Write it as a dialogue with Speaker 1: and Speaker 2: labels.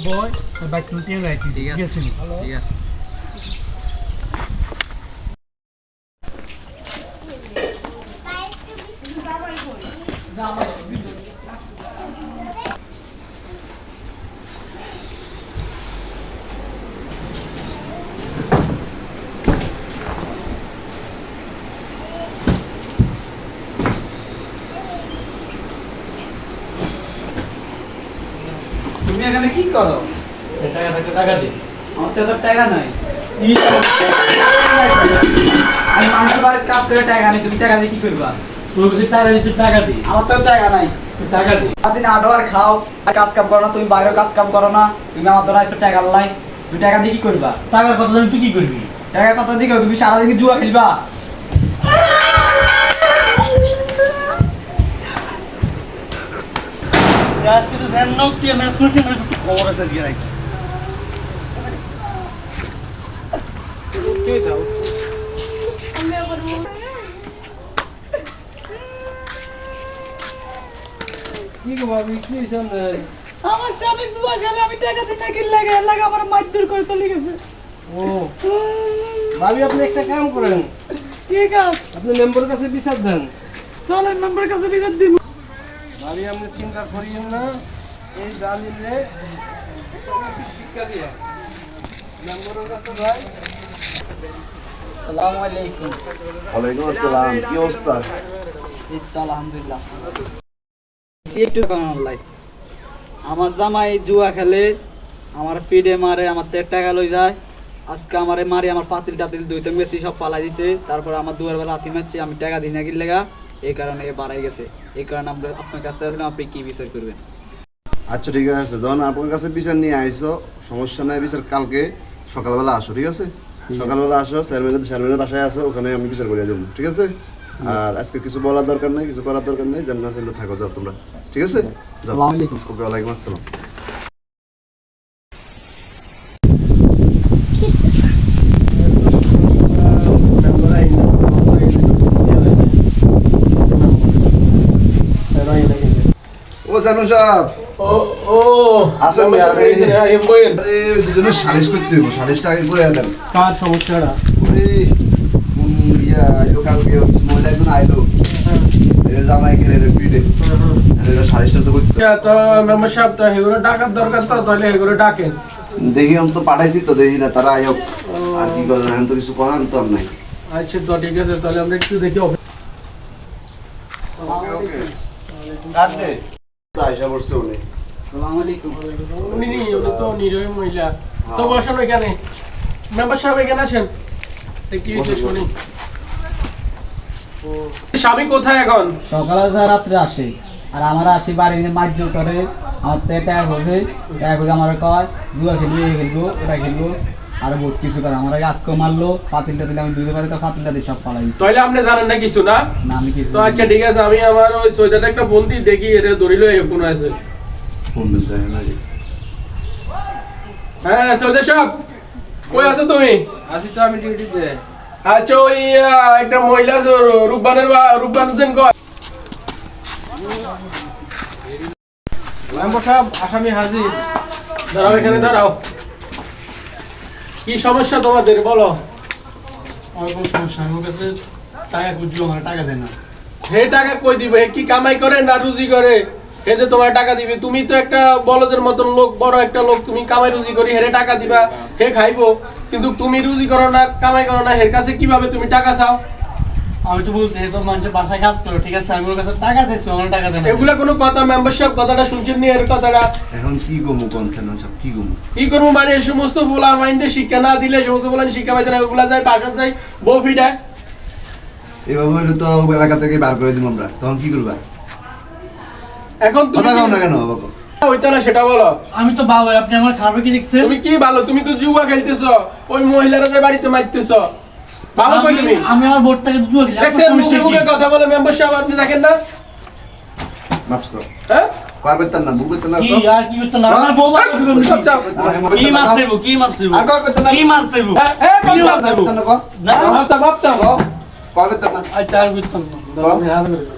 Speaker 1: বয় bike তুলতে রাখি ঠিক আছে ঠিক আছে
Speaker 2: তুমি এখানে কি করো?
Speaker 1: টাকা থাকলে টাকা দে
Speaker 2: আমার তো টাকা নাই। আমি মানুষের বাড়ির কাজ করে টাকা নেই, তুমি টাকা দিয়ে কি করবা?
Speaker 1: তোর কাছে টাকা দিতে টাকা দে
Speaker 2: আমার তো টাকা নাই।
Speaker 1: টাকা দে
Speaker 2: সারাদিন আডো আর খাও আর কাজ কাম করো না, তুমি বাইরেও কাজ কাম করো না, তুমি আমার দ্বারা এসে টাকা লাই, তুমি টাকা দিয়ে কি করবা?
Speaker 1: টাকার কথা জানি তুই কি করবি
Speaker 2: টাকা কত দিকে তুমি সারাদিন কি জুয়া খেলবা?
Speaker 1: আজকে তো ধ্যান নাও তুই ম্যাচ করতে মানে তো খবর আছে আজকে রাখ কি গো ভাবি কি শুনলে
Speaker 2: আমার স্বামী জুয়া খেলে, আমি টাকা দিই না, কি লাগে লাগে আমার মারধর করে চলে গেছে।
Speaker 1: ও ভাবি আপনি একটা কাম করেন
Speaker 2: ঠিক আছে,
Speaker 1: আপনি মেম্বারের কাছে বিচার দেন
Speaker 2: চলেন মেম্বার কাছে বিচার দিব।
Speaker 1: ভাবি আপনি চিন্তা করিয়েন না এই জালিমে শিক্ষা দিয়া মেম্বারের কাছে ভাই
Speaker 2: আসসালামু আলাইকুম।
Speaker 3: ওয়ালাইকুম আসসালাম, কি অবস্থা?
Speaker 2: এই তো আলহামদুলিল্লাহ। একটু কেমন লাই? আমার জামাই জুয়া খেলে, আমার ফিডে মারে, আমার থেকে টাকা লই যায়। আজকে আমারে মারি, আমার পাতিল টাতিল দুইতে গেছি সব পালাই দিছে। তারপরে আমার দুয়ার বেলা হাতি মারছে, আমি টাকা দিই না কি লেগা, এই কারণে এ বাড়াই গেছে। এই কারণে আমরা আপনার কাছে আসলাম, আপনি কি বিচার করবেন?
Speaker 3: আচ্ছা ঠিক আছে, যখন আপনার কাছে বিচার নিয়ে আইসো সমস্যা নাই, বিচার কালকে সকালবেলা আসো, ঠিক আছে? সকালবেলা আসো, চেয়ারম্যানের বাসায় আসো, ওখানে আমি বিচার করিয়া দেবো, ঠিক আছে? আর আজকে কিছু বলার দরকার নেই, কিছু করার দরকার নেই, যেমন আছে থাকো, যাও তোমরা, ঠিক আছে? যাও। ওকে, ওয়ালাইকুম আসসালাম। ও চেয়ারম্যান সাহেব,
Speaker 1: ও
Speaker 3: আসেন দুজনে সালিশ করতে দেবো, সালিশটা আগে করে দেন।
Speaker 1: কার সমস্যাটা
Speaker 3: কালকে হচ্ছে মহিলা একজন আইলো, জামাই কিনে পিঠে সালিশটা তো করতে
Speaker 1: তো মেম্বার সাহেব তো এগুলো টাকার দরকার, তো তাহলে এগুলো ডাকেন।
Speaker 3: দেখি আমি তো পাঠাইছি তো, দেখি না তারা আয়োগ আর কি করেন, এখন তো কিছু করার তো আর নাই।
Speaker 1: আচ্ছা তো ঠিক আছে, তাহলে আমরা একটু দেখি
Speaker 3: আইসা পড়ছে উনি।
Speaker 2: আসসালামু আলাইকুম।
Speaker 1: উনি তো নিরীহ মহিলা, তো বসেন এখানে। মেম্বার সাহেব এখানে আসেন, কি হয়েছে শুনি। স্বামী কোথায় এখন?
Speaker 2: সকালে রাত্রে আসে, আর আমার আসি বাড়ি মারজোর করে, আমার থেকে টাকা খোঁজে, টাকা খোঁজে আমার কয় জুয়া খেলবো, এই খেলবো, ওটা খেলবো, আর বহুত কিছু করে। আমার আজকে মারলো, পাতিলটা দিলে আমি দুধে পারি, তো পাতিলটা দিয়ে সব পালাই।
Speaker 1: তাহলে আপনি জানেন না কিছু না?
Speaker 2: না আমি কিছু
Speaker 1: তো আচ্ছা ঠিক আছে, আমি আমার ওই সৈদাটা একটা ফোন দিই, দেখি এটা ধরিল কোন আছে।
Speaker 3: ফোন দিতে হয় না রে।
Speaker 1: হ্যাঁ সৈদা সাহেব, কই আছো তুমি?
Speaker 4: আসি তো আমি ডিউটিতে।
Speaker 1: আচ্ছা ওই একটা মহিলা আছে, রূপবান হোসেন কয়। মেম্বার সাহেব আসামি হাজির। দাঁড়াও এখানে দাঁড়াও। কি সমস্যা তোমাদের বলো?
Speaker 4: আমার কোনো সমস্যা, আমার কাছে টাকা খুঁজলো, আমার টাকা দেয় না।
Speaker 1: হে টাকা কই দিবে? হে কি কামাই করে না রুজি করে? হে যে তোমার টাকা দিবে? তুমি তো একটা বলদের মতন লোক, বড় একটা লোক, তুমি কামাই রুজি করি হেরে টাকা দিবা, হে খাইবো। কিন্তু তুমি রুজি করো না, কামাই করো না, হের কাছে কিভাবে তুমি টাকা চাও?
Speaker 4: আমি তো বলছি তো মানুষের বাসায় কাজ করো, ঠিক আছে, আমি ওর কাছে টাকা চাইছি, আমার টাকা দেয় না।
Speaker 1: এগুলা কোনো কথা? মেম্বারশিপ কথাটা শুনছেন নি? এর কথাটা
Speaker 3: এখন কি গমু কনছেন সব, কি গমু?
Speaker 1: কি করবো মানে? এই সমস্ত বলা মাইন্ডে শিক্ষা না দিলে, সমস্ত বলা শিক্ষা পাইতে না, ওগুলা যায় বাসা যায় বউ ফিটায়।
Speaker 3: এভাবে হইলে তো এলাকা থেকে বার করে দিব আমরা, তখন কি করবা?
Speaker 1: এখন তুমি
Speaker 3: কথা কও না কেন বাবা?
Speaker 1: হইতো না সেটা বলো।
Speaker 4: আমি তো ভালো, আপনি আমার খারাপ কি দেখছেন?
Speaker 1: তুমি কি ভালো? তুমি তো জুয়া খেলতেছো, ওই মহিলারা যে বাড়িতে মারতেছো, ভালো কই তুমি?
Speaker 4: আমি আমার ভোটটাকে জুয়া খেলি।
Speaker 1: দেখছেন মিষ্টিমুখে কথা বলে মেম্বারশিপ আপনি দেখেন না?
Speaker 3: মাপছো
Speaker 1: হ্যাঁ
Speaker 3: পার করতেন না, ভুল করতেন না
Speaker 4: কি
Speaker 3: তো?
Speaker 4: আর কি করতে না, আমার বউ আর কি করবে?
Speaker 1: সব যাও।
Speaker 4: কি মারছেব, কি মারছেব,
Speaker 3: আর কর করতেন না,
Speaker 4: কি মারছেব,
Speaker 1: হ্যাঁ, হ্যাঁ,
Speaker 4: কি
Speaker 1: বাপ
Speaker 4: মারছেব?
Speaker 3: করতেন না, কর
Speaker 4: না
Speaker 1: বাপ চাও, বাপ চাও।
Speaker 3: কর করতেন না,
Speaker 4: আচ্ছা আর করতাম না।
Speaker 3: কর।
Speaker 1: আমি হাত ধরে।